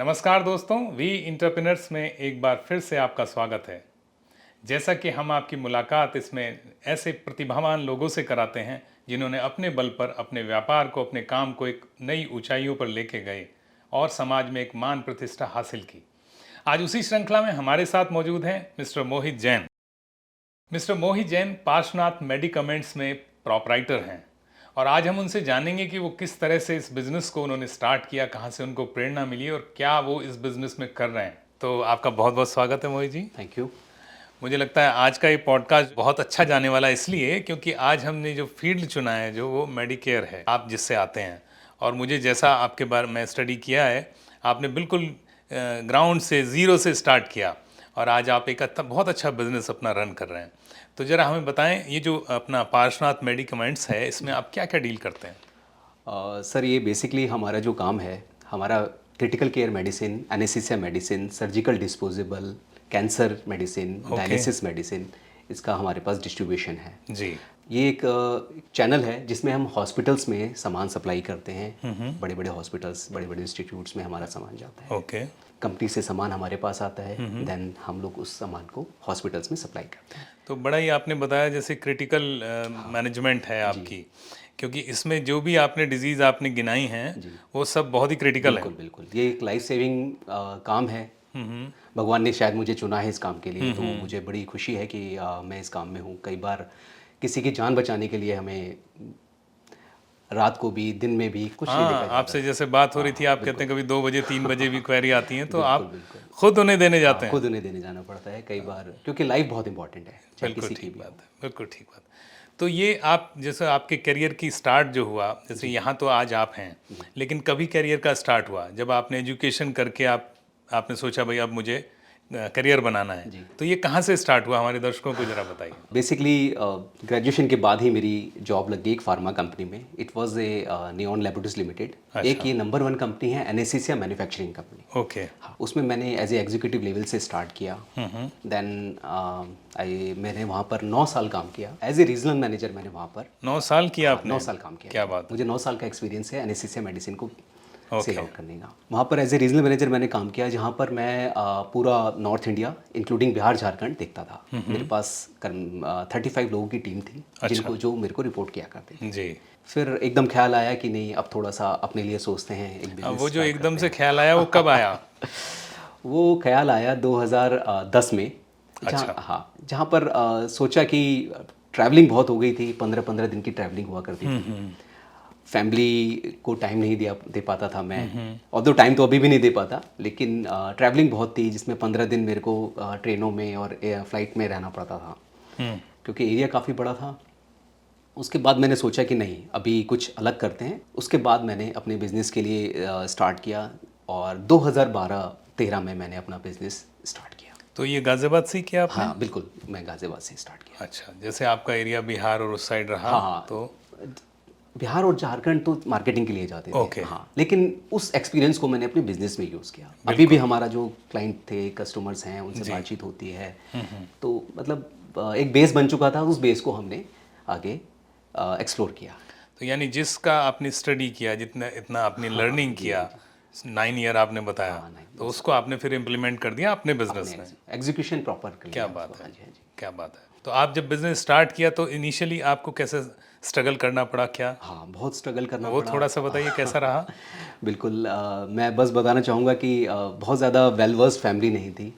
नमस्कार दोस्तों, we entrepreneurs में एक बार फिर से आपका स्वागत है। जैसा कि हम आपकी मुलाकात इसमें ऐसे प्रतिभावान लोगों से कराते हैं जिन्होंने अपने बल पर अपने व्यापार को, अपने काम को एक नई ऊंचाइयों पर लेके गए और समाज में एक मान प्रतिष्ठा हासिल की। आज उसी श्रृंखला में हमारे साथ मौजूद हैं मिस्टर मोहित जैन। मिस्टर मोहित जैन पार्श्वनाथ मेडिकमेंट्स में प्रॉपराइटर हैं और आज हम उनसे जानेंगे कि वो किस तरह से इस बिज़नेस को उन्होंने स्टार्ट किया, कहाँ से उनको प्रेरणा मिली और क्या वो इस बिज़नेस में कर रहे हैं। तो आपका बहुत बहुत स्वागत है मोहित जी। Thank you. मुझे लगता है आज का ये पॉडकास्ट बहुत अच्छा जाने वाला है, इसलिए क्योंकि आज हमने जो फील्ड चुना है जो वो मेडिकेयर है, आप जिससे आते हैं। और मुझे जैसा आपके बारे में स्टडी किया है, आपने बिल्कुल ग्राउंड से, ज़ीरो से स्टार्ट किया और आज आप एक बहुत अच्छा बिजनेस अपना रन कर रहे हैं। तो ज़रा हमें बताएं, ये जो अपना पार्श्वनाथ मेडिकमेंट्स है, इसमें आप क्या क्या डील करते हैं? सर ये बेसिकली हमारा जो काम है, हमारा critical care medicine, anaesthesia medicine, surgical disposable, cancer medicine, dialysis medicine, इसका हमारे पास डिस्ट्रीब्यूशन है जी। ये एक चैनल है जिसमें हम हॉस्पिटल्स में सामान सप्लाई करते हैं। बड़े बड़े हॉस्पिटल्स, बड़े बड़े इंस्टीट्यूट्स में हमारा सामान जाता है। ओके। कंपनी से सामान हमारे पास आता है, देन हम लोग उस सामान को हॉस्पिटल्स में सप्लाई करते हैं। तो बड़ा ही आपने बताया जैसे क्रिटिकल मैनेजमेंट है आपकी, क्योंकि इसमें जो भी आपने डिजीज़ आपने गिनाई हैं वो सब बहुत ही क्रिटिकल है। बिल्कुल बिल्कुल, ये एक लाइफ सेविंग काम है। भगवान ने शायद मुझे चुना है इस काम के लिए, तो मुझे बड़ी खुशी है कि मैं इस काम में हूँ। कई बार किसी की जान बचाने के लिए हमें रात को भी, दिन में भी कुछ नहीं देखा जाता। आपसे जैसे बात हो रही थी, आप कहते हैं कभी 2 बजे 3 बजे भी क्वेरी आती हैं तो आप बिल्कुल। खुद उन्हें देने जाते हैं। खुद उन्हें देने जाना पड़ता है कई बार, क्योंकि लाइफ बहुत इंपॉर्टेंट है, चाहे बिल्कुल किसी की ठीक भी बात हो। है, बिल्कुल ठीक बात। तो ये आप जैसे आपके करियर की स्टार्ट जो हुआ, जैसे यहाँ तो आज आप हैं, लेकिन कभी करियर का स्टार्ट हुआ जब आपने एजुकेशन करके आपने सोचा भाई अब मुझे करियर बनाना है, तो ये कहाँ से स्टार्ट हुआ, हमारे दर्शकों को जरा बताइए। बेसिकली ग्रेजुएशन के बाद ही मेरी जॉब लग गई एक फार्मा कंपनी में। It was a neon laboratories limited. एक ये नंबर 1 कंपनी है, एनेस्थीसिया मैन्युफैक्चरिंग कंपनी। ओके। हाँ, उसमें मैंने एज ए एग्जीक्यूटिव लेवल से स्टार्ट किया। देन मैंने वहाँ पर 9 साल काम किया एज ए रीजनल मैनेजर। मैंने वहाँ पर 9 साल किया आपने? 9 साल काम किया। क्या बात है। मुझे 9 साल का एक्सपीरियंस है एनेस्थीसिया मेडिसिन को सेल आउट करने का। वहाँ पर एज ए रीजनल मैनेजर मैंने काम किया, जहाँ पर मैं पूरा north India including Bihar Jharkhand देखता था। मेरे पास 35 लोगों की टीम थी, जो मेरे को रिपोर्ट किया करते थे जी। फिर एकदम ख्याल आया कि नहीं, अब थोड़ा सा अपने लिए सोचते हैं, एक बिजनेस। वो जो एकदम से ख्याल आया वो कब आया? वो ख्याल आया 2010 में। जहाँ पर सोचा कि ट्रैवलिंग बहुत हो गई थी, 15-15 दिन की ट्रैवलिंग हुआ करती थी। फैमिली को टाइम नहीं दे पाता था मैं, और दो टाइम तो अभी भी नहीं दे पाता, लेकिन ट्रैवलिंग बहुत थी जिसमें 15 दिन मेरे को ट्रेनों में और फ्लाइट में रहना पड़ता था, क्योंकि एरिया काफ़ी बड़ा था। उसके बाद मैंने सोचा कि नहीं, अभी कुछ अलग करते हैं। उसके बाद मैंने अपने बिज़नेस के लिए स्टार्ट किया और 2012-13 में मैंने अपना बिज़नेस स्टार्ट किया। तो ये गाज़ियाबाद से ही किया आपने? हाँ बिल्कुल, मैं गाज़ियाबाद से स्टार्ट किया। अच्छा, जैसे आपका एरिया बिहार और उस साइड रहा। हाँ, तो बिहार और झारखंड तो मार्केटिंग के लिए जाते थे। ओके। हाँ, लेकिन उस एक्सपीरियंस को मैंने अपने बिजनेस में यूज़ किया। अभी भी हमारा जो क्लाइंट थे, कस्टमर्स हैं, उनसे बातचीत होती है। तो मतलब एक बेस बन चुका था, उस बेस को हमने आगे एक्सप्लोर किया। तो यानी जिसका आपने स्टडी किया, जितना इतना आपने लर्निंग किया, 9 ईयर आपने बताया, तो उसको आपने फिर इम्प्लीमेंट कर दिया अपने बिजनेस में। एग्जीक्यूशन प्रॉपर कर लिया। क्या बात है, क्या बात है। तो आप जब बिजनेस स्टार्ट किया तो इनिशियली आपको कैसे स्ट्रगल करना पड़ा? क्या हाँ, बहुत स्ट्रगल करना वो पड़ा। थोड़ा सा बताइए कैसा रहा? बिल्कुल, मैं बस बताना चाहूँगा कि बहुत ज़्यादा वेल वर्स्ड फैमिली नहीं थी।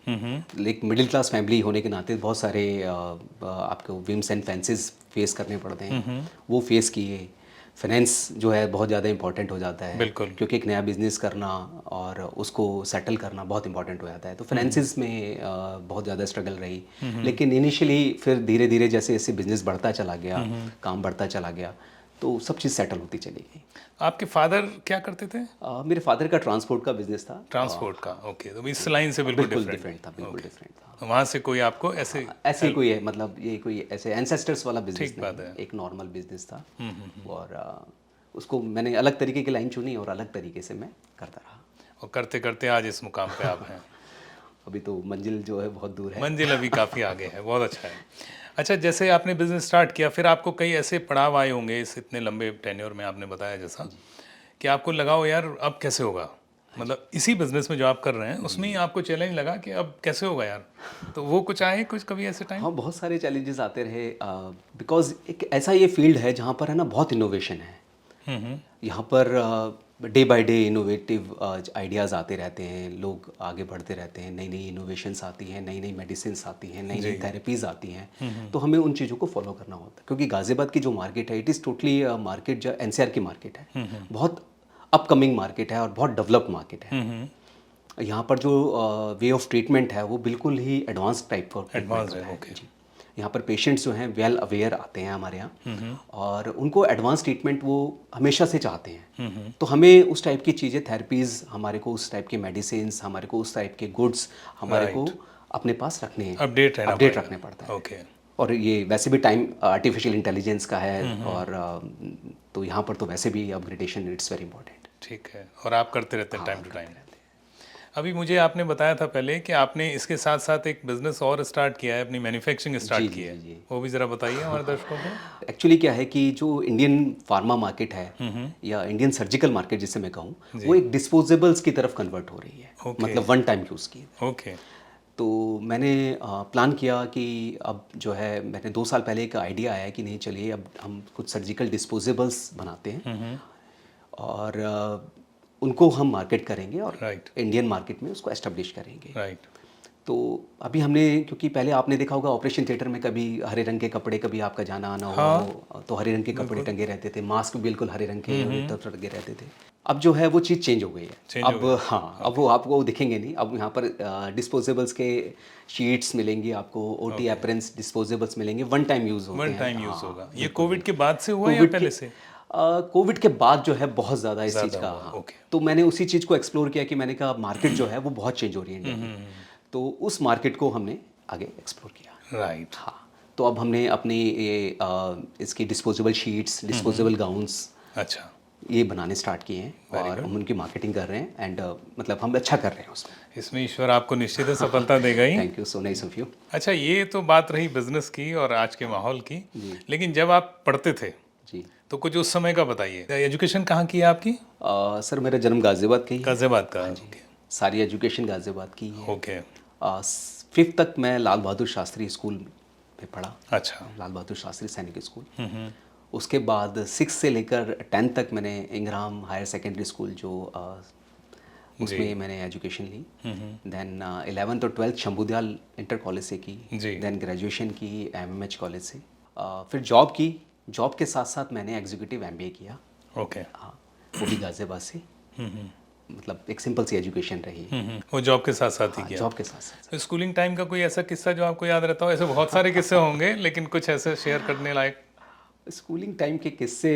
लेकिन मिडिल क्लास फैमिली होने के नाते बहुत सारे आपको विम्स एंड फैंसेस फेस करने पड़ते हैं, वो फेस किए। फाइनेंस जो है बहुत ज़्यादा इंपॉर्टेंट हो जाता है, बिल्कुल, क्योंकि एक नया बिजनेस करना और उसको सेटल करना बहुत इंपॉर्टेंट हो जाता है। तो फाइनेंसिस में बहुत ज़्यादा स्ट्रगल रही। लेकिन इनिशियली फिर धीरे धीरे जैसे जैसे बिजनेस बढ़ता चला गया, काम बढ़ता चला गया, तो सब चीज़ सेटल होती चली गई। आपके फादर क्या करते थे? मेरे फादर का ट्रांसपोर्ट का बिजनेस था। ट्रांसपोर्ट का, ओके। तो इस लाइन से बिल्कुल डिफरेंट था, बिल्कुल डिफरेंट था। तो वहाँ से कोई आपको ऐसे कोई है, मतलब ये कोई ऐसे एंसेस्टर्स वाला बिजनेस ठीक बात है। एक नॉर्मल बिजनेस था। और उसको मैंने अलग तरीके की लाइन चुनी और अलग तरीके से मैं करता रहा, और करते करते आज इस मुकाम पे आप हैं। अभी तो मंजिल जो है बहुत दूर है। मंजिल अभी काफ़ी आगे है, बहुत अच्छा है। अच्छा, जैसे आपने बिजनेस स्टार्ट किया, फिर आपको कई ऐसे पड़ाव आए होंगे इस इतने लंबे टेन्योर में, आपने बताया जैसा कि आपको लगा हो यार अब कैसे होगा, मतलब इसी बिजनेस में जो आप कर रहे हैं उसमें ही आपको चैलेंज लगा कि अब कैसे होगा यार, तो वो कुछ आए कुछ कभी ऐसे टाइम? हाँ, बहुत सारे चैलेंजेस आते रहे बिकॉज एक ऐसा ये फील्ड है जहाँ पर है ना बहुत इनोवेशन है। यहाँ per day by day innovative ideas आते रहते हैं, लोग आगे बढ़ते रहते हैं, नई नई इनोवेशंस आती हैं, नई नई मेडिसिन आती हैं, नई नई थेरेपीज़ आती हैं। तो हमें उन चीज़ों को फॉलो करना होता है, क्योंकि गाज़ियाबाद की जो मार्केट है इट इज़ टोटली मार्केट जो एनसीआर की मार्केट है, बहुत अपकमिंग मार्केट है और बहुत डेवलप्ड मार्केट है। यहाँ पर जो वे ऑफ ट्रीटमेंट है वो बिल्कुल ही एडवांस टाइप का ट्रीटमेंट है। जी, यहाँ पर पेशेंट्स जो हैं वेल अवेयर आते हैं हमारे यहाँ, और उनको एडवांस ट्रीटमेंट वो हमेशा से चाहते हैं। तो हमें उस टाइप की चीज़ें, थेरेपीज़, हमारे को उस टाइप के मेडिसिन, हमारे को उस टाइप के गुड्स हमारे को अपने पास रखने हैं, अपडेट रखने पड़ता है। ओके। और ये वैसे भी टाइम आर्टिफिशियल इंटेलिजेंस का है, और तो यहाँ पर तो वैसे भी अपग्रेडेशन इट्स वेरी इंपॉर्टेंट। ठीक है, और आप करते रहते हैं टाइम टू टाइम। अभी मुझे आपने बताया था पहले कि आपने इसके साथ साथ एक बिजनेस और स्टार्ट किया है, अपनी मैन्युफैक्चरिंग स्टार्ट की है, वो भी ज़रा बताइए हमारे दर्शकों को। एक्चुअली क्या है कि जो इंडियन फार्मा मार्केट है या इंडियन सर्जिकल मार्केट जिसे मैं कहूँ, वो एक डिस्पोजेबल्स की तरफ कन्वर्ट हो रही है। मतलब वन टाइम यूज़ की। ओके। तो मैंने प्लान किया कि अब जो है, मैंने 2 साल पहले एक आइडिया आया कि नहीं चलिए अब हम कुछ सर्जिकल डिस्पोजेबल्स बनाते हैं और उनको हम मार्केट करेंगे और इंडियन मार्केट में उसको एस्टेब्लिश करेंगे। तो अभी हमने, क्योंकि पहले आपने देखा होगा ऑपरेशन थिएटर में कभी हरे रंग के कपड़े, कभी आपका जाना आना हुआ हो तो हरे रंग के कपड़े टंगे रहते थे, मास्क बिल्कुल हरे रंग के टंगे रहते थे। अब जो है वो चीज़ चेंज हो गई है। अब अब वो आपको दिखेंगे नहीं। अब यहाँ पर डिस्पोजेबल्स के शीट्स मिलेंगे आपको, ओटी एप्रन्स डिस्पोजेबल्स मिलेंगे, वन टाइम यूज़ होते हैं। वन टाइम यूज़ होगा। ये कोविड के बाद से हुआ या पहले से? कोविड के बाद जो है बहुत ज़्यादा इस चीज़ का। तो मैंने उसी चीज़ को एक्सप्लोर किया कि मैंने कहा मार्केट जो है वो बहुत चेंज हो रही है इंडिया में, तो उस मार्केट को हमने आगे एक्सप्लोर किया। राइट। हाँ, तो अब हमने अपनी ये इसकी डिस्पोजेबल शीट्स, डिस्पोजेबल गाउन्स, अच्छा, ये बनाने स्टार्ट किए हैं और हम उनकी मार्केटिंग कर रहे हैं। एंड मतलब हम अच्छा कर रहे हैं उसमें। इसमें ईश्वर आपको निश्चित है सफलता देगा ही। Thank you, so nice of you. अच्छा, ये तो बात रही बिजनेस की और आज के माहौल की, लेकिन जब आप पढ़ते थे जी, तो कुछ उस समय का बताइए। एजुकेशन कहाँ की है आपकी? सर मेरा जन्म गाज़ियाबाद का ही है। गाज़ियाबाद का? सारी एजुकेशन गाज़ियाबाद की है। ओके। 5th तक मैं लाल बहादुर शास्त्री स्कूल में पढ़ा। अच्छा। लाल बहादुर शास्त्री सैनिक स्कूल। उसके बाद 6 से लेकर 10 तक मैंने इंग्राम हायर सेकेंडरी स्कूल जो उसमें मैंने एजुकेशन ली। देन 11th और 12th शंभुदयाल इंटर कॉलेज से की। देन ग्रेजुएशन की MMH कॉलेज से। फिर जॉब की। जॉब के साथ साथ मैंने एग्जीक्यूटिव MBA किया। ओके। हाँ, वो भी गाज़ियाबाद से। मतलब एक सिंपल सी एजुकेशन रही। वो जॉब के साथ साथ ही किया? जॉब के साथ साथ। स्कूलिंग टाइम का कोई ऐसा किस्सा जो आपको याद रहता हो? ऐसे बहुत सारे किस्से होंगे, लेकिन कुछ ऐसे शेयर करने लायक? स्कूलिंग टाइम के किस्से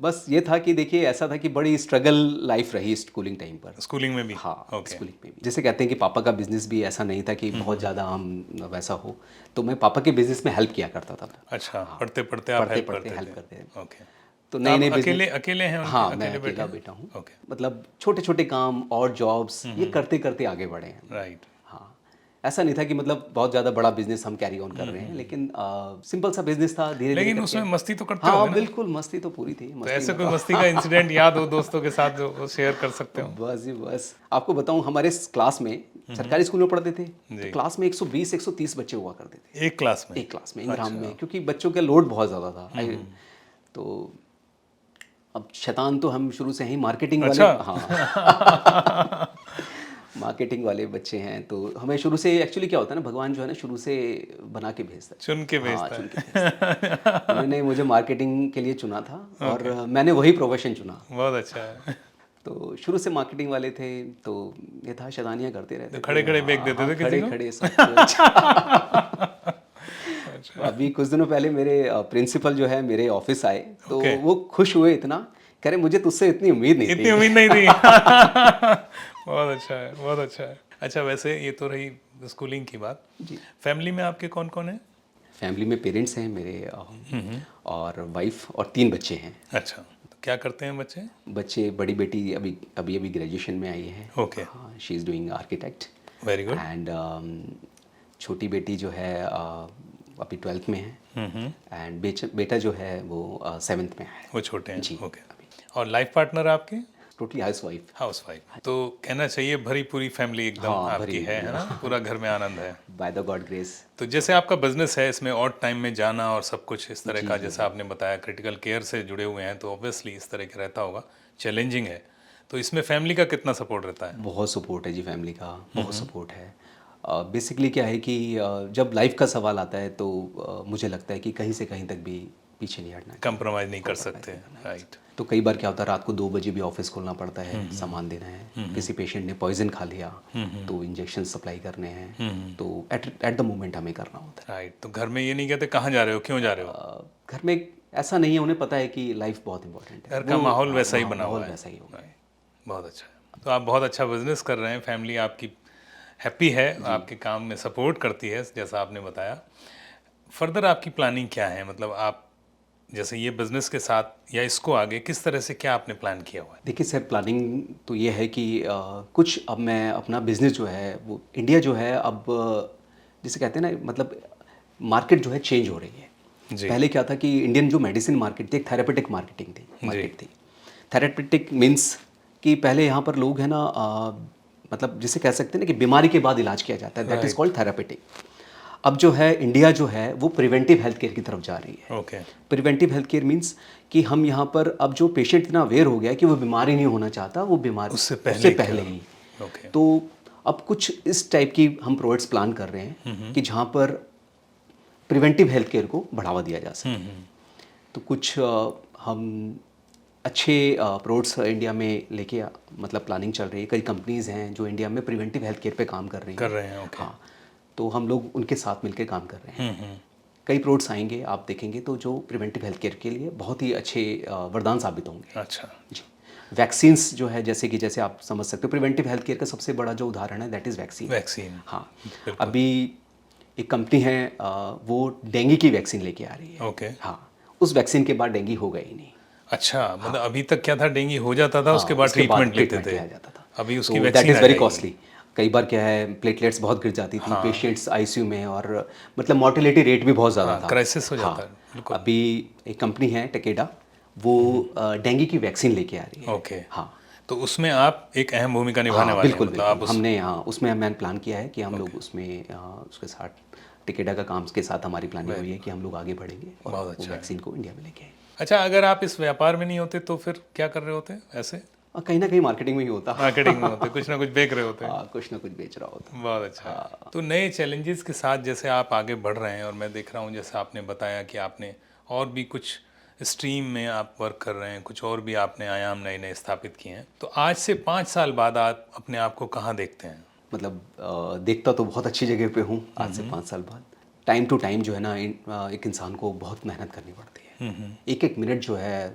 बस ये था कि देखिए, ऐसा था कि बड़ी स्ट्रगल लाइफ रही स्कूलिंग टाइम पर। स्कूलिंग में भी? हाँ, स्कूलिंग में भी। जैसे कहते हैं कि पापा का बिजनेस भी ऐसा नहीं था कि बहुत ज़्यादा हम वैसा हो, तो मैं पापा के बिजनेस में हेल्प किया करता था। अच्छा, पढ़ते पढ़ते आप हेल्प करते थे। ओके। तो नए नए अकेले हैं? हाँ, मैं अकेला बेटा हूँ। मतलब छोटे छोटे काम और जॉब्स ये करते करते आगे बढ़े हैं। राइट। हाँ, ऐसा नहीं था कि मतलब बहुत ज़्यादा बड़ा बिजनेस हम कैरी ऑन कर रहे हैं, लेकिन सिंपल सा बिजनेस था। धीरे धीरे लेकिन उसमें मस्ती तो करते हाँ, होंगे ना? बिल्कुल, मस्ती तो पूरी थी। तो ऐसे कोई मस्ती का इंसिडेंट याद हो दोस्तों के साथ जो शेयर कर सकते हो? बस जी बस, आपको बताऊं, हमारे क्लास में, सरकारी स्कूल में पढ़ते थे, तो क्लास में 120-130 बच्चे हुआ करते थे। एक क्लास में? एक क्लास में, इंग्राम में, क्योंकि बच्चों का लोड बहुत ज़्यादा था। तो अब शैतान तो हम शुरू से ही मार्केटिंग वाले। हाँ मार्केटिंग वाले बच्चे हैं, तो हमें शुरू से एक्चुअली क्या होता है ना, भगवान जो है ना शुरू से बना के भेजता है, चुन के भेजता है। उन्होंने मुझे मार्केटिंग के लिए चुना था और मैंने वही प्रोफेशन चुना। बहुत अच्छा है। तो शुरू से मार्केटिंग वाले थे, तो ये था शैतानियाँ करते रहते थे। खड़े खड़े बेच देते थे किसी को? खड़े सब कुछ। अभी कुछ दिनों पहले मेरे प्रिंसिपल जो है मेरे ऑफिस आए, तो वो खुश हुए इतना, कह रहे मुझे तुझसे इतनी उम्मीद नहीं थी। इतनी उम्मीद नहीं थी। बहुत अच्छा है, बहुत अच्छा है। अच्छा, वैसे ये तो रही स्कूलिंग की बात जी। फैमिली में आपके कौन कौन है? फैमिली में पेरेंट्स हैं मेरे और वाइफ और 3 बच्चे हैं। अच्छा, तो क्या करते हैं बच्चे? बच्चे, बड़ी बेटी अभी ग्रेजुएशन में आई है। Okay. She is doing architect. Very good. And छोटी बेटी जो है अभी 12th में है। एंड बेटा जो है वो 7th में है। वो छोटे हैं जी। ओके। और लाइफ पार्टनर आपके? Totally housewife. हाउसवाइफ, तो कहना चाहिए भरी पूरी फैमिली एकदम हाँ, आपकी भरी है ना, पूरा घर में आनंद है। By the God grace. तो जैसे आपका बिजनेस है, इसमें ऑड टाइम में जाना और सब कुछ इस तरह का, जैसा आपने बताया क्रिटिकल केयर से जुड़े हुए हैं, तो ऑब्वियसली इस तरह का रहता होगा, चैलेंजिंग है। तो इसमें फैमिली का कितना सपोर्ट रहता है? बहुत सपोर्ट है जी, फैमिली का बहुत सपोर्ट है। बेसिकली क्या है कि जब लाइफ का सवाल आता है तो मुझे लगता है कि कहीं से कहीं तक भी पीछे नहीं हटना चाहिए। कंप्रोमाइज़ नहीं कर सकते, राइट। तो कई बार क्या होता है, रात को 2 बजे भी ऑफिस खोलना पड़ता है, सामान देना है, किसी पेशेंट ने पॉइजन खा लिया तो इंजेक्शन सप्लाई करने हैं, तो एट द मोमेंट हमें करना होता है। राइट, तो घर में ये नहीं कहते कहाँ जा रहे हो, क्यों जा रहे हो? घर में ऐसा नहीं है, उन्हें पता है कि लाइफ बहुत इंपॉर्टेंट है। घर का माहौल वैसा ही बना हुआ माहौल है। वैसा ही होगा। Right, बहुत अच्छा है। तो आप बहुत अच्छा बिजनेस कर रहे हैं, फैमिली आपकी हैप्पी है, आपके काम में सपोर्ट करती है जैसा आपने बताया। फर्दर आपकी प्लानिंग क्या है, मतलब आप जैसे ये बिजनेस के साथ या इसको आगे किस तरह से, क्या आपने प्लान किया हुआ है? देखिए सर, प्लानिंग तो ये है कि कुछ अब मैं अपना बिजनेस जो है वो इंडिया जो है अब जिसे कहते हैं ना, मतलब मार्केट जो है चेंज हो रही है। जी। पहले क्या था कि इंडियन जो मेडिसिन मार्केट थी, एक थेरेपेटिक मार्केट थी। थेरेपेटिक मीन्स कि पहले यहाँ पर लोग है ना, मतलब जिसे कह सकते हैं ना कि बीमारी के बाद इलाज किया जाता है, दैट इज़ कॉल्ड थेरेपेटिक। अब जो है इंडिया जो है वो प्रिवेंटिव हेल्थ केयर की तरफ जा रही है। Okay. Preventive health care means कि हम यहाँ पर अब जो पेशेंट इतना अवेयर हो गया है कि वो बीमारी नहीं होना चाहता, वो बीमारी उससे पहले ही। ओके। तो अब कुछ इस टाइप की हम प्रोडक्ट्स प्लान कर रहे हैं कि जहाँ पर प्रिवेंटिव हेल्थ केयर को बढ़ावा दिया जा सके। तो कुछ हम अच्छे प्रोडक्ट्स इंडिया में लेके मतलब प्लानिंग चल रही है। कई कंपनीज़ हैं जो इंडिया में प्रिवेंटिव हेल्थ केयर पे काम कर रही हैं। ओके। हाँ, तो हम लोग उनके साथ मिलकर काम कर रहे हैं। कई प्रोडक्ट्स आएंगे, आप देखेंगे तो जो प्रिवेंटिव हेल्थ केयर के लिए बहुत ही अच्छे वरदान साबित होंगे। अच्छा जी। वैक्सीन्स जो है, जैसे आप समझ सकते हो, प्रिवेंटिव हेल्थ केयर का सबसे बड़ा जो उदाहरण है दैट इज़ वैक्सीन। वैक्सीन, हाँ, अभी एक कंपनी है वो डेंगू की वैक्सीन लेके आ रही है। ओके। हाँ, उस वैक्सीन के बाद डेंगू हो गई ही नहीं। अच्छा, मतलब अभी तक क्या था, डेंगू हो जाता था, उसके बाद ट्रीटमेंट लेते थे, किया जाता था। अभी उसकी तो vaccine that is a very जाएगी। कॉस्टली। कई बार क्या है, प्लेटलेट्स बहुत गिर जाती थी, पेशेंट्स आईसीयू में, और मतलब मोर्टेलिटी रेट भी बहुत ज़्यादा था, क्राइसिस हो जाता है। बिल्कुल। अभी एक कंपनी है टेकेडा, वो डेंगू की वैक्सीन लेके आ रही है। ओके। हाँ, तो उसमें आप एक अहम भूमिका निभाने वाले हैं, बिल्कुल मतलब आप बिल्कुल। हमने यहाँ उसमें मैंने प्लान किया है कि हम लोग उसमें उसके साथ टेकेडा का काम के साथ हमारी प्लानिंग हुई है कि हम लोग आगे बढ़ेंगे और वो वैक्सीन को इंडिया में लेके आए। अच्छा, अगर आप इस व्यापार में नहीं होते तो फिर क्या कर रहे होते ऐसे? कहीं ना कहीं मार्केटिंग में ही होता। मार्केटिंग में होते, कुछ ना कुछ बेच रहे होते। कुछ ना कुछ बेच रहा होता। बहुत अच्छा है। तो नए चैलेंजेस के साथ जैसे आप आगे बढ़ रहे हैं, और मैं देख रहा हूँ जैसे आपने बताया कि आपने और भी कुछ स्ट्रीम में आप वर्क कर रहे हैं, कुछ और भी आपने आयाम नए नए स्थापित किए हैं, तो आज से 5 साल बाद आप अपने आप को कहाँ देखते हैं? मतलब देखता तो बहुत अच्छी जगह पे हूँ आज से 5 साल बाद। टाइम टू टाइम जो है ना, एक इंसान को बहुत मेहनत करनी पड़ती है। एक एक मिनट जो है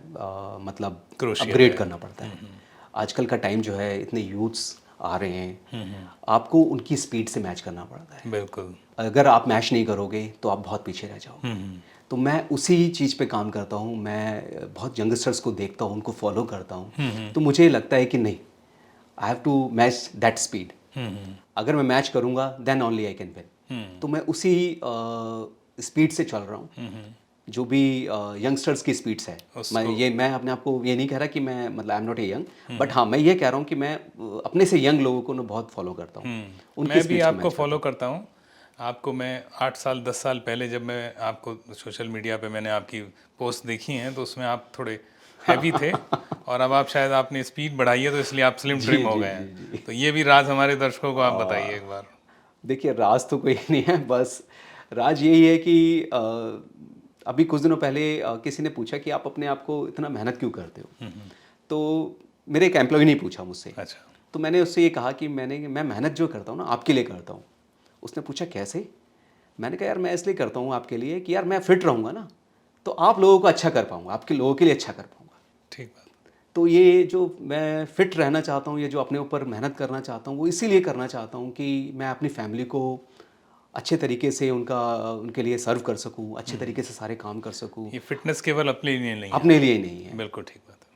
मतलब अपग्रेड करना पड़ता है। आजकल का टाइम जो है, इतने यूथ्स आ रहे हैं, आपको उनकी स्पीड से मैच करना पड़ता है। बिल्कुल। अगर आप मैच नहीं करोगे तो आप बहुत पीछे रह जाओगे। तो मैं उसी चीज़ पे काम करता हूँ। मैं बहुत यंगस्टर्स को देखता हूँ, उनको फॉलो करता हूँ, तो मुझे लगता है कि नहीं, I have to match that speed. अगर मैं मैच करूँगा then only I can win. तो मैं उसी स्पीड से चल रहा हूँ, जो भी यंगस्टर्स की स्पीड्स है। मैं अपने आप को ये नहीं कह रहा कि मैं, मतलब I am not a young, but हाँ, मैं ये कह रहा हूँ कि मैं अपने से यंग लोगों को ना बहुत फॉलो करता हूँ। मैं भी आपको फॉलो करता हूँ। आपको मैं 8 साल 10 साल पहले जब मैं आपको सोशल मीडिया पे मैंने आपकी पोस्ट देखी हैं, तो उसमें आप थोड़े हैवी थे, और अब आप शायद आपने स्पीड बढ़ाई है तो इसलिए आप स्लिम ट्रिम हो गए हैं। तो ये भी राज हमारे दर्शकों को आप बताइए एक बार। देखिए, राज तो कोई नहीं है, बस राज यही है कि अभी कुछ दिनों पहले किसी ने पूछा कि आप अपने आप को इतना मेहनत क्यों करते हो। तो मेरे एक एम्प्लॉय ने पूछा मुझसे। अच्छा। तो मैंने उससे ये कहा कि मैं मेहनत जो करता हूँ ना, आपके लिए करता हूँ। उसने पूछा कैसे? मैंने कहा यार, मैं इसलिए करता हूँ आपके लिए कि यार मैं फिट रहूँगा ना, तो आप लोगों को अच्छा कर पाऊँगा, आपके लोगों के लिए अच्छा कर पाऊँगा। ठीक बात। तो ये जो मैं फिट रहना चाहता हूँ, ये जो अपने ऊपर मेहनत करना चाहता हूँ, वो इसीलिए करना चाहता हूँ कि मैं अपनी फैमिली को अच्छे तरीके से उनके लिए सर्व कर सकूँ, अच्छे तरीके से सारे काम कर सकूँ। ये फिटनेस केवल अपने लिए नहीं है। अपने लिए ही नहीं है। बिल्कुल ठीक बात है।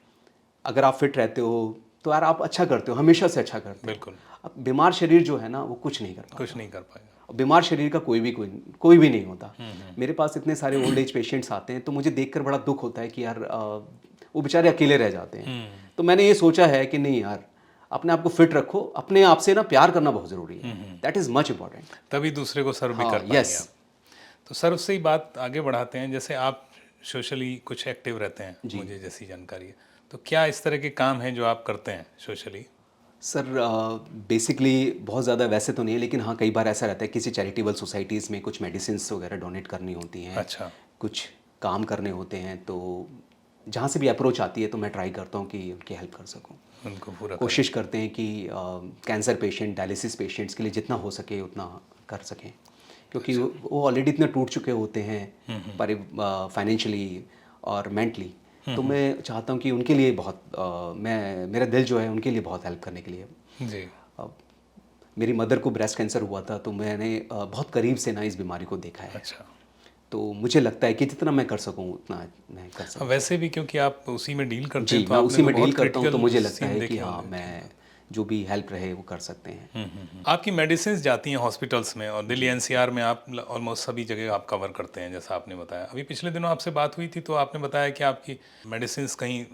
अगर आप फिट रहते हो तो यार आप अच्छा करते हो, हमेशा से अच्छा करते हो। बिल्कुल। अब बीमार शरीर जो है ना, वो कुछ नहीं कर पाता। कुछ नहीं कर पाएगा। बीमार शरीर का कोई भी नहीं होता। मेरे पास इतने सारे ओल्ड एज पेशेंट्स आते हैं, तो मुझे देखकर बड़ा दुख होता है कि यार वो बेचारे अकेले रह जाते हैं। तो मैंने ये सोचा है कि नहीं यार, अपने आप को फिट रखो, अपने आप से ना प्यार करना बहुत ज़रूरी है, दैट इज़ मच इम्पॉर्टेंट। तभी दूसरे को सर्व भी कर पाएंगे यस। आप। तो सर उससे ही बात आगे बढ़ाते हैं, जैसे आप सोशली कुछ एक्टिव रहते हैं, मुझे जैसी जानकारी है, तो क्या इस तरह के काम हैं जो आप करते हैं सोशली? सर बेसिकली बहुत ज़्यादा वैसे तो नहीं है, लेकिन हाँ कई बार ऐसा रहता है किसी चैरिटेबल सोसाइटीज़ में कुछ मेडिसिन्स वगैरह डोनेट करनी होती हैं, अच्छा। कुछ काम करने होते हैं, तो जहाँ से भी अप्रोच आती है तो मैं ट्राई करता हूँ कि उनकी हेल्प कर सकूँ। उनको पूरा कोशिश करते हैं कि कैंसर पेशेंट, डायलिसिस पेशेंट्स के लिए जितना हो सके उतना कर सकें, क्योंकि वो ऑलरेडी इतना टूट चुके होते हैं पर फाइनेंशियली और मेंटली। तो मैं चाहता हूँ कि उनके लिए बहुत मेरा दिल जो है उनके लिए बहुत हेल्प करने के लिए। जी। मेरी मदर को ब्रेस्ट कैंसर हुआ था, तो मैंने बहुत करीब से ना इस बीमारी को देखा है। अच्छा। तो मुझे लगता है कि जितना मैं कर सकूँ उतना मैं कर सकूँ। वैसे भी क्योंकि आप उसी में डील करते जी, हैं, तो मैं आपने उसी तो में डील बहुत करता हूँ, तो critical मुझे लगता scene है कि देखे हाँ होंगे। मैं जो भी हेल्प रहे वो कर सकते हैं। आपकी मेडिसिन जाती हैं हॉस्पिटल्स में, और दिल्ली एनसीआर में आप ऑलमोस्ट सभी जगह आप कवर करते हैं, जैसा आपने बताया। अभी पिछले दिनों आपसे बात हुई थी तो आपने बताया कि आपकी मेडिसिन कहीं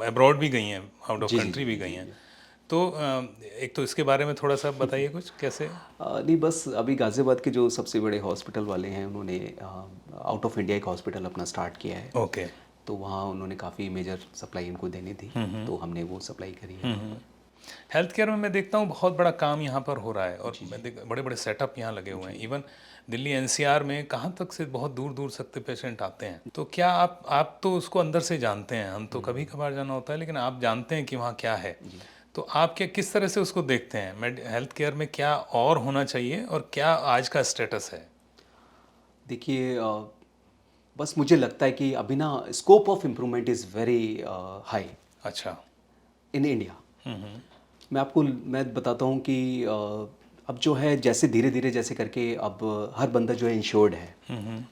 अब्रॉड भी गई हैं, आउट ऑफ जी जी कंट्री जी भी गई हैं। तो एक तो इसके बारे में थोड़ा सा बताइए कुछ, कैसे? नहीं, बस अभी गाज़ियाबाद के जो सबसे बड़े हॉस्पिटल वाले हैं उन्होंने आउट ऑफ इंडिया एक हॉस्पिटल अपना स्टार्ट किया है। ओके। तो वहाँ उन्होंने काफ़ी मेजर सप्लाई उनको देनी थी, तो हमने वो सप्लाई करी है वहाँ पर। हेल्थ केयर में मैं देखता हूँ बहुत बड़ा काम यहाँ पर हो रहा है, और मैं बड़े बड़े सेटअप यहाँ लगे हुए हैं। इवन दिल्ली एनसीआर में कहाँ तक से बहुत दूर दूर तक के पेशेंट आते हैं। तो क्या आप तो उसको अंदर से जानते हैं, हम तो कभी कभार जाना होता है, लेकिन आप जानते हैं कि वहाँ क्या है। तो आप क्या किस तरह से उसको देखते हैं? हेल्थ केयर में क्या और होना चाहिए और क्या आज का स्टेटस है? देखिए बस मुझे लगता है कि अभी ना scope of improvement is very high अच्छा। In India. मैं बताता हूँ कि अब जो है जैसे धीरे धीरे जैसे करके अब हर बंदा जो है इंश्योर्ड है।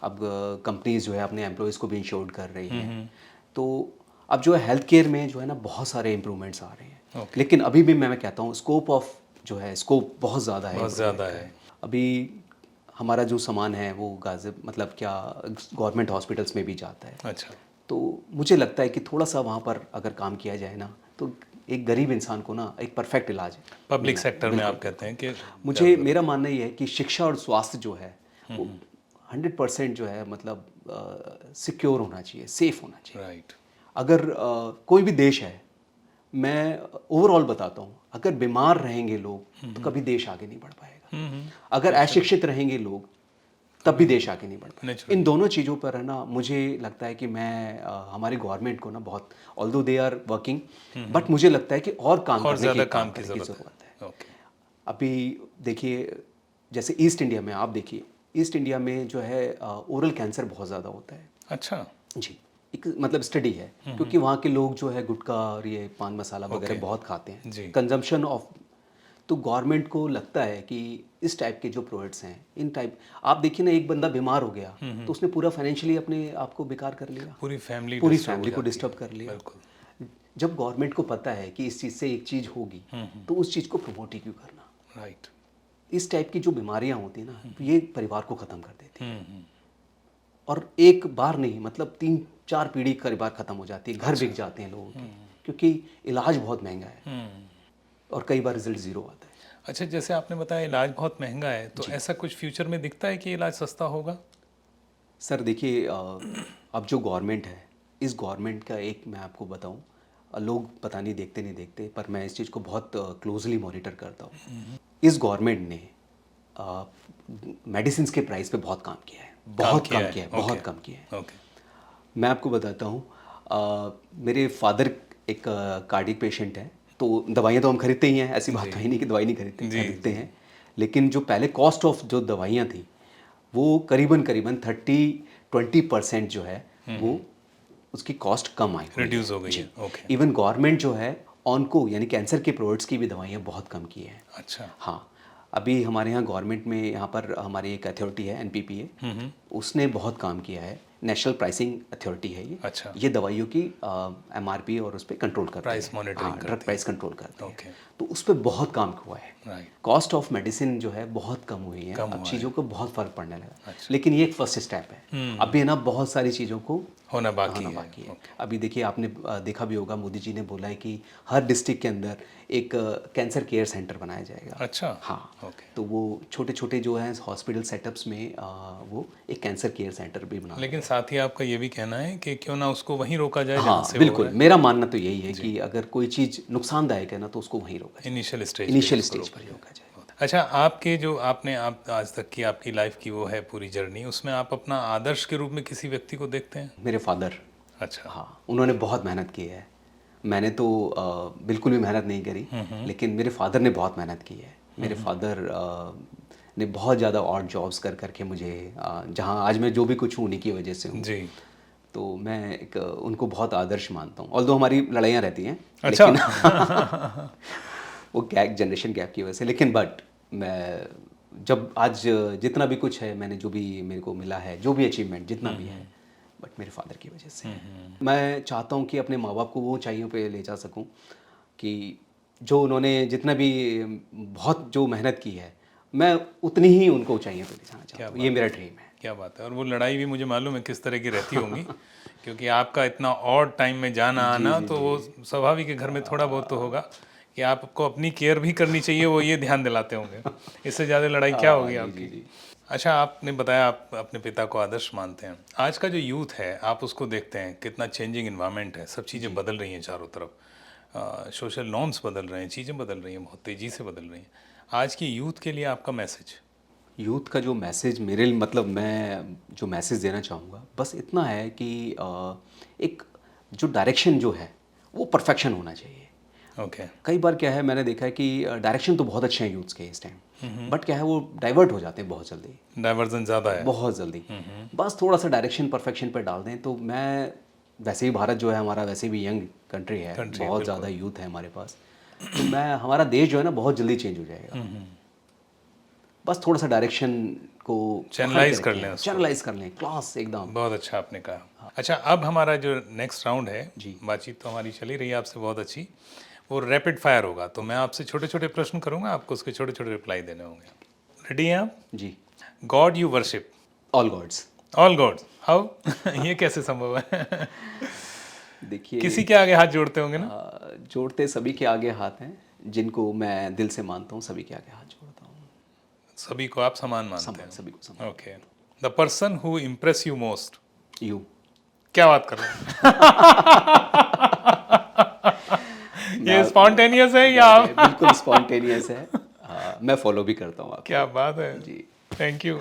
अब कंपनीज जो है अपने एम्प्लॉयज़ को भी इंश्योर्ड कर रही हैं। तो अब जो है हेल्थ केयर में जो है ना बहुत सारे इम्प्रूवमेंट्स आ रहे हैं। लेकिन अभी भी मैं कहता हूँ स्कोप ऑफ जो है स्कोप बहुत ज़्यादा है। बहुत ज़्यादा है। अभी हमारा जो सामान है वो मतलब क्या गवर्नमेंट हॉस्पिटल्स में भी जाता है। अच्छा। तो मुझे लगता है कि थोड़ा सा वहाँ पर अगर काम किया जाए ना तो एक गरीब इंसान को ना एक परफेक्ट इलाज है। पब्लिक सेक्टर में आप कहते हैं कि मुझे मेरा मानना ये है कि शिक्षा और स्वास्थ्य जो है वो 100% जो है मतलब सिक्योर होना चाहिए, सेफ होना चाहिए। राइट। अगर कोई भी देश है, मैं ओवरऑल बताता हूँ, अगर बीमार रहेंगे लोग तो कभी देश आगे नहीं बढ़ पाएगा। अगर अशिक्षित रहेंगे लोग तब भी देश आगे नहीं बढ़ पाएगा। इन दोनों चीज़ों पर है ना मुझे लगता है कि मैं हमारी गवर्नमेंट को ना बहुत although they are working, but मुझे लगता है कि और काम और करने ज़्यादा की काम की ज़रूरत है। ओके। अभी देखिए जैसे ईस्ट इंडिया में आप देखिए, ईस्ट इंडिया में जो है ओरल कैंसर बहुत ज़्यादा होता है। अच्छा जी, एक मतलब स्टडी है, क्योंकि वहाँ के लोग जो है गुटखा और ये पान मसाला वगैरह बहुत खाते हैं, कंजम्पशन ऑफ। तो गवर्नमेंट को लगता है कि इस टाइप के जो प्रोडक्ट्स हैं, इन टाइप आप देखिए ना, एक बंदा बीमार हो गया तो उसने पूरा फाइनेंशियली अपने आप को बेकार कर लिया, पूरी फैमिली को डिस्टर्ब कर लिया। जब गवर्नमेंट को पता है कि इस चीज़ से एक चीज़ होगी तो उस चीज़ को प्रमोट ही क्यों करना। राइट। इस टाइप की जो बीमारियां होती हैं ना, ये परिवार को ख़त्म कर देती हैं। और एक बार नहीं, मतलब 3-4 पीढ़ी परिवार ख़त्म हो जाती है, घर बिक जाते हैं लोगों के, क्योंकि इलाज बहुत महंगा है और कई बार रिजल्ट ज़ीरो आता है। अच्छा, जैसे आपने बताया इलाज बहुत महंगा है, तो ऐसा कुछ फ्यूचर में दिखता है कि इलाज सस्ता होगा? सर देखिए अब जो गवर्नमेंट है, इस गवर्नमेंट का एक मैं आपको बताऊं, लोग पता नहीं देखते नहीं देखते, पर मैं इस चीज़ को बहुत क्लोजली मॉनिटर करता हूँ। इस गवर्नमेंट ने मेडिसिन के प्राइस पे बहुत काम किया है, बहुत कम किया है। ओके। मैं आपको बताता हूँ, मेरे फादर एक कार्डियक पेशेंट है, तो दवाइयाँ तो हम खरीदते ही हैं, ऐसी बात तो ही नहीं कि दवाई नहीं खरीदते हैं। लेकिन जो पहले कॉस्ट ऑफ जो दवाइयाँ थी वो करीबन 30-20% जो है वो उसकी कॉस्ट कम आई, रिड्यूस हो गई है। ओके। इवन गवर्नमेंट जो है ऑनको यानी कैंसर के प्रोडक्ट्स की भी दवाइयाँ बहुत कम की हैं। अच्छा। हाँ, अभी हमारे यहाँ गवर्नमेंट में यहाँ पर हमारी एक अथॉरिटी है NPPA, उसने बहुत काम किया है नेशनल प्राइसिंग अथॉरिटी है ये। अच्छा। ये दवाइयों की MRP और उस पर कंट्रोल करते Price हैं। monitoring हाँ, ड्रग प्राइस कंट्रोल करते हैं। ओके। तो उस पर बहुत काम हुआ है। राइट। कॉस्ट ऑफ मेडिसिन जो है बहुत कम हुई है, कम अब हुआ चीज़ों को बहुत फ़र्क पड़ने लगा। अच्छा। लेकिन ये एक फर्स्ट स्टेप है। अभी ना बहुत सारी चीज़ों को होना बाकी है। बाकी है। अभी देखिए, आपने देखा भी होगा, मोदी जी ने बोला है कि हर डिस्ट्रिक्ट के अंदर एक कैंसर केयर सेंटर बनाया जाएगा। अच्छा। हाँ। ओके। तो वो छोटे छोटे जो हैं हॉस्पिटल सेटअप्स में वो एक कैंसर केयर सेंटर भी बना। लेकिन साथ ही आपका ये भी कहना है कि क्यों ना उसको वहीं रोका जाए जहाँ हाँ से हो बिल्कुल, रहा है। मेरा मानना तो यही है कि अगर कोई चीज़ नुकसानदायक है ना, तो उसको वहीं रोका जाए, इनिशियल स्टेज इनिशियल स्टेज पर रोका जाए। अच्छा, आपके जो आपने आप आज तक की आपकी लाइफ की वो है पूरी जर्नी, उसमें आप अपना आदर्श के रूप में किसी व्यक्ति को देखते हैं? मेरे फादर। अच्छा। हाँ, उन्होंने बहुत मेहनत की है। मैंने तो बिल्कुल भी मेहनत नहीं करी, लेकिन मेरे फादर ने बहुत मेहनत की है। मेरे फादर ने बहुत ज़्यादा ऑड जॉब्स कर करके मुझे जहाँ आज मैं जो भी कुछ हूँ उन्हीं की वजह से हूँ। जी। तो मैं एक उनको बहुत आदर्श मानता हूँ। ऑल्दो हमारी लड़ाइयाँ रहती हैं, अच्छा। लेकिन वो गैप, जनरेशन गैप की वजह से। लेकिन बट मैं जब आज जितना भी कुछ है, मैंने जो भी मेरे को मिला है, जो भी अचीवमेंट जितना भी है, बट मेरे फादर की वजह से है। मैं चाहता हूँ कि अपने माँ बाप को वो ऊंचाइयों पे ले जा सकूँ कि जो उन्होंने जितना भी बहुत जो मेहनत की है, मैं उतनी ही उनको ऊंचाइयों पे ले जाना चाहता हूँ। ये मेरा ड्रीम है। क्या बात है। और वो लड़ाई भी मुझे मालूम है किस तरह की रहती होंगी, क्योंकि आपका इतना ऑड टाइम में जाना आना, तो वो स्वाभाविक है, घर में थोड़ा बहुत तो होगा कि आपको अपनी केयर भी करनी चाहिए, वो ये ध्यान दिलाते होंगे। इससे ज़्यादा लड़ाई क्या होगी आपकी। अच्छा, आपने बताया आप अपने पिता को आदर्श मानते हैं। आज का जो यूथ है, आप उसको देखते हैं, कितना चेंजिंग इन्वायरमेंट है, सब चीज़ें बदल रही हैं चारों तरफ, सोशल नॉर्म्स बदल रहे हैं, चीज़ें बदल रही हैं, बहुत तेज़ी से बदल रही हैं। आज की यूथ के लिए आपका मैसेज? यूथ का जो मैसेज मेरे लिए, मतलब मैं जो मैसेज देना चाहूँगा, बस इतना है कि एक जो डायरेक्शन जो है वो परफेक्शन होना चाहिए। ओके। कई बार क्या है, मैंने देखा है कि डायरेक्शन तो बहुत अच्छे हैं यूथ्स के इस टाइम, बट क्या है, वो डाइवर्ट हो जाते हैं बहुत जल्दी, डाइवर्जन ज़्यादा है। बहुत जल्दी। बस थोड़ा सा डायरेक्शन परफेक्शन पर डाल दें तो मैं, वैसे ही भारत जो है हमारा वैसे भी यंग कंट्री है, बहुत ज़्यादा यूथ है हमारे पास, तो मैं, हमारा देश जो है ना बहुत जल्दी चेंज हो जाएगा। बस थोड़ा सा डायरेक्शन को चैनलाइज कर लें उसको। चैनलाइज कर लें, क्लास एकदम। बहुत अच्छा आपने कहा। अच्छा, अब हमारा जो नेक्स्ट राउंड है, जी। बातचीत तो हमारी चली रही है आपसे बहुत अच्छी, वो रैपिड फायर होगा। तो मैं आपसे छोटे छोटे प्रश्न करूंगा, आपको उसके छोटे छोटे रिप्लाई देने होंगे। रेडी हैं आप? जी। God you worship? All gods. All gods, how? ये कैसे संभव है? देखिए, किसी के आगे हाथ जोड़ते होंगे ना? जोड़ते सभी के आगे हाथ हैं, जिनको मैं दिल से मानता हूँ, सभी के आगे हाथ जोड़ता हूँ। सभी को आप समान मानते हैं? सभी को समान। Okay. The person who impress you most? You. क्या बात कर रहे हैं? ये स्पॉन्टेनियस है या आप? बिल्कुल स्पॉन्टेनियस है। मैं फॉलो भी करता हूँ आपको। क्या बात है जी। Thank you.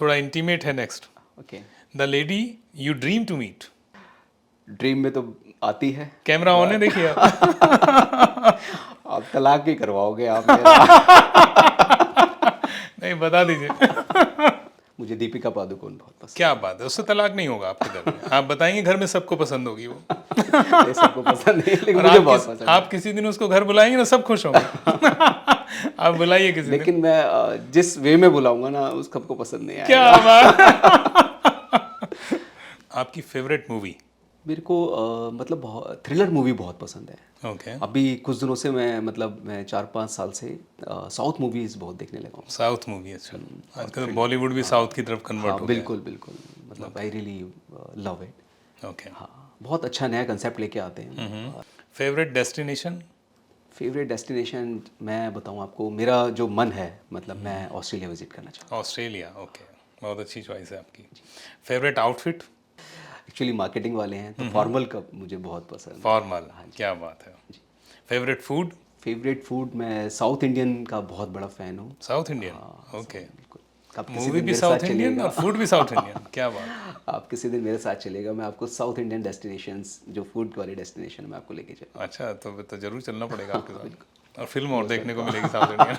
थोड़ा इंटीमेट है next. Okay. The lady you dream to meet? Dream में तो आती है। कैमरा ऑन है, देखिए आप। आप तलाक ही करवाओगे आप मेरा। नहीं, बता दीजिए। मुझे दीपिका पादुकोण बहुत पसंद क्या बात है, उससे तलाक नहीं होगा आपके घर में? आप बताएंगे घर में सबको पसंद होगी वो। है। ये सबको पसंद नहीं, लेकिन और मुझे बहुत पसंद है। आप किसी दिन उसको घर बुलाएंगे ना, सब खुश होंगे। आप बुलाइए किसी दिन। लेकिन मैं जिस वे में बुलाऊंगा ना, उस सबको पसंद नहीं आएगा। क्या बात। आपकी फेवरेट मूवी? मेरे को मतलब थ्रिलर मूवी बहुत पसंद है। ओके। अभी कुछ दिनों से मैं 4-5 साल से साउथ मूवीज बहुत देखने लगा हूँ। South movie? अच्छा, आजकल तो बॉलीवुड भी साउथ की तरफ कन्वर्ट हाँ हो गया। बिल्कुल बिल्कुल, मतलब I really love it. Okay. हाँ, बहुत अच्छा नया कंसेप्ट लेके आते हैं। Favourite destination? फेवरेट डेस्टिनेशन मैं बताऊँ आपको, मेरा जो मन है, मतलब मैं ऑस्ट्रेलिया विजिट करना चाहता ऑस्ट्रेलिया? ओके, बहुत अच्छी चॉइस है आपकी। Favourite outfit? हूँ। एक्चुअली मार्केटिंग वाले हैं, तो फॉर्मल का मुझे बहुत पसंद है। फॉर्मल? क्या बात है। Favourite food? फेवरेट फूड, मैं साउथ इंडियन का बहुत बड़ा फ़ैन हूँ। South Indian? ओके। बिल्कुल। आप किसी मूवी दिन भी मेरे साउथ साथ इंडियन चलिएगा। और फूड भी साउथ इंडियन? क्या बात। आप किसी दिन मेरे साथ चलेगा, मैं आपको साउथ इंडियन डेस्टिनेशंस, जो फूड वाले डेस्टिनेशन में आपको लेके चलूँगा। अच्छा, तो जरूर चलना पड़ेगा आपके साथ, और फिल्म और देखने को मिलेगी साउथ इंडियन।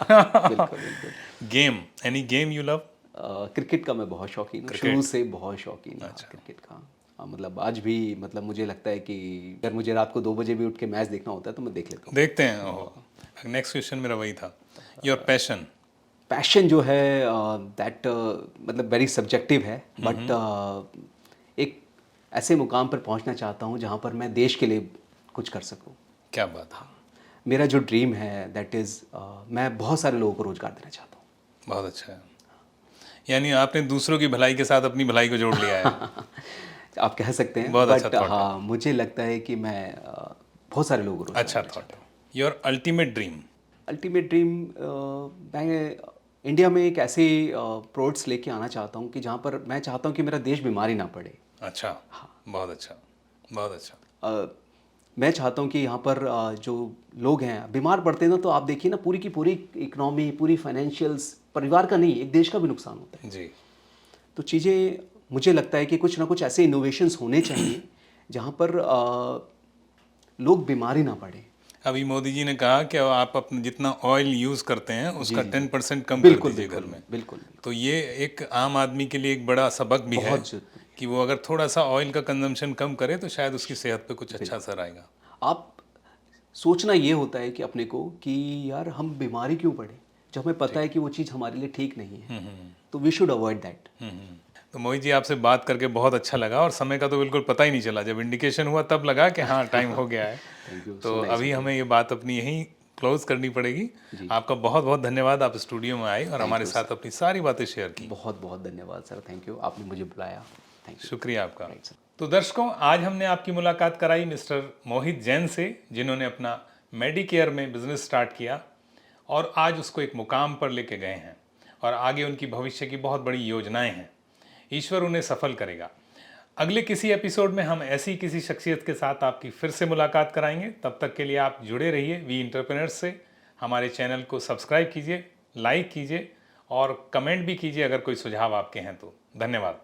बिल्कुल बिल्कुल। Game, any game you love? Cricket का मैं बहुत शौकीन हूँ, शुरू से बहुत शौकीन हूँ क्रिकेट का। मतलब आज भी, मतलब मुझे लगता है कि अगर मुझे रात को 2 बजे भी उठ के मैच देखना होता है तो मैं देख लेता हूँ। देखते हैं। नेक्स्ट क्वेश्चन मेरा वही था। Your passion? पैशन जो है दैट मतलब वेरी सब्जेक्टिव है, बट ऐसे मुकाम पर पहुंचना चाहता हूं जहां पर मैं देश के लिए कुछ कर सकूं। क्या बात है, मेरा जो ड्रीम है दैट इज़ मैं बहुत सारे लोगों को रोज़गार देना चाहता हूँ। बहुत अच्छा है। यानी आपने दूसरों की भलाई के साथ अपनी भलाई को जोड़ लिया है। आप कह सकते हैं, बहुत अच्छा बट थॉट है। हाँ, मुझे लगता है कि मैं बहुत सारे लोगों को रोज़गार अच्छा देना थॉट चाहता है। Your ultimate dream. हूँ। अल्टीमेट ड्रीम, मैं इंडिया में एक ऐसे प्रोडक्ट्स लेके आना चाहता हूँ कि जहाँ पर मैं चाहता हूँ कि मेरा देश बीमारी ना पड़े। अच्छा, बहुत अच्छा, बहुत अच्छा। अ, मैं चाहता हूँ कि यहाँ पर जो लोग हैं बीमार पड़ते हैं ना, तो आप देखिए ना, पूरी की पूरी इकोनॉमी, पूरी फाइनेंशियल्स, परिवार का नहीं, एक देश का भी नुकसान होता है। जी, तो चीज़ें, मुझे लगता है कि कुछ ना कुछ ऐसे इनोवेशंस होने चाहिए जहाँ पर लोग बीमारी ना पड़े। अभी मोदी जी ने कहा कि आप अपना जितना ऑयल यूज़ करते हैं जी उसका जी जी, 10% कम कर बिल्कुल दीजिए घर बिल्कुल में। बिल्कुल बिल्कुल, तो ये एक आम आदमी के लिए एक बड़ा सबक भी है बहुत जरूरी कि वो अगर थोड़ा सा ऑयल का कंजम्पशन कम करे तो शायद उसकी सेहत पे कुछ है। अच्छा असर आएगा। आप सोचना ये होता है कि अपने को कि यार हम बीमारी क्यों पड़े, जब हमें पता है कि वो चीज़ हमारे लिए ठीक नहीं है, तो वी शुड अवॉइड दैट। तो मोहित जी आपसे बात करके बहुत अच्छा लगा और समय का तो बिल्कुल पता ही नहीं चला। जब इंडिकेशन हुआ तब लगा कि हाँ टाइम हो गया है। थैंक यू, तो सो नाइस अभी ऑफ यू। हमें ये बात अपनी यहीं क्लोज करनी पड़ेगी। जी, आपका बहुत बहुत धन्यवाद, आप स्टूडियो में आए और थैंक हमारे यू साथ सर, अपनी सारी बातें शेयर की। बहुत बहुत धन्यवाद सर, थैंक यू, आपने मुझे बुलाया, थैंक यू। शुक्रिया आपका। Right sir. तो दर्शकों, आज हमने आपकी मुलाकात कराई मिस्टर मोहित जैन से, जिन्होंने अपना मेडिकेयर में बिजनेस स्टार्ट किया और आज उसको एक मुकाम पर लेके गए हैं और आगे उनकी भविष्य की बहुत बड़ी योजनाएं हैं। ईश्वर उन्हें सफल करेगा। अगले किसी एपिसोड में हम ऐसी किसी शख्सियत के साथ आपकी फिर से मुलाकात कराएंगे। तब तक के लिए आप जुड़े रहिए वी एंटरप्रेन्योर्स से। हमारे चैनल को सब्सक्राइब कीजिए, लाइक कीजिए और कमेंट भी कीजिए अगर कोई सुझाव आपके हैं तो। धन्यवाद।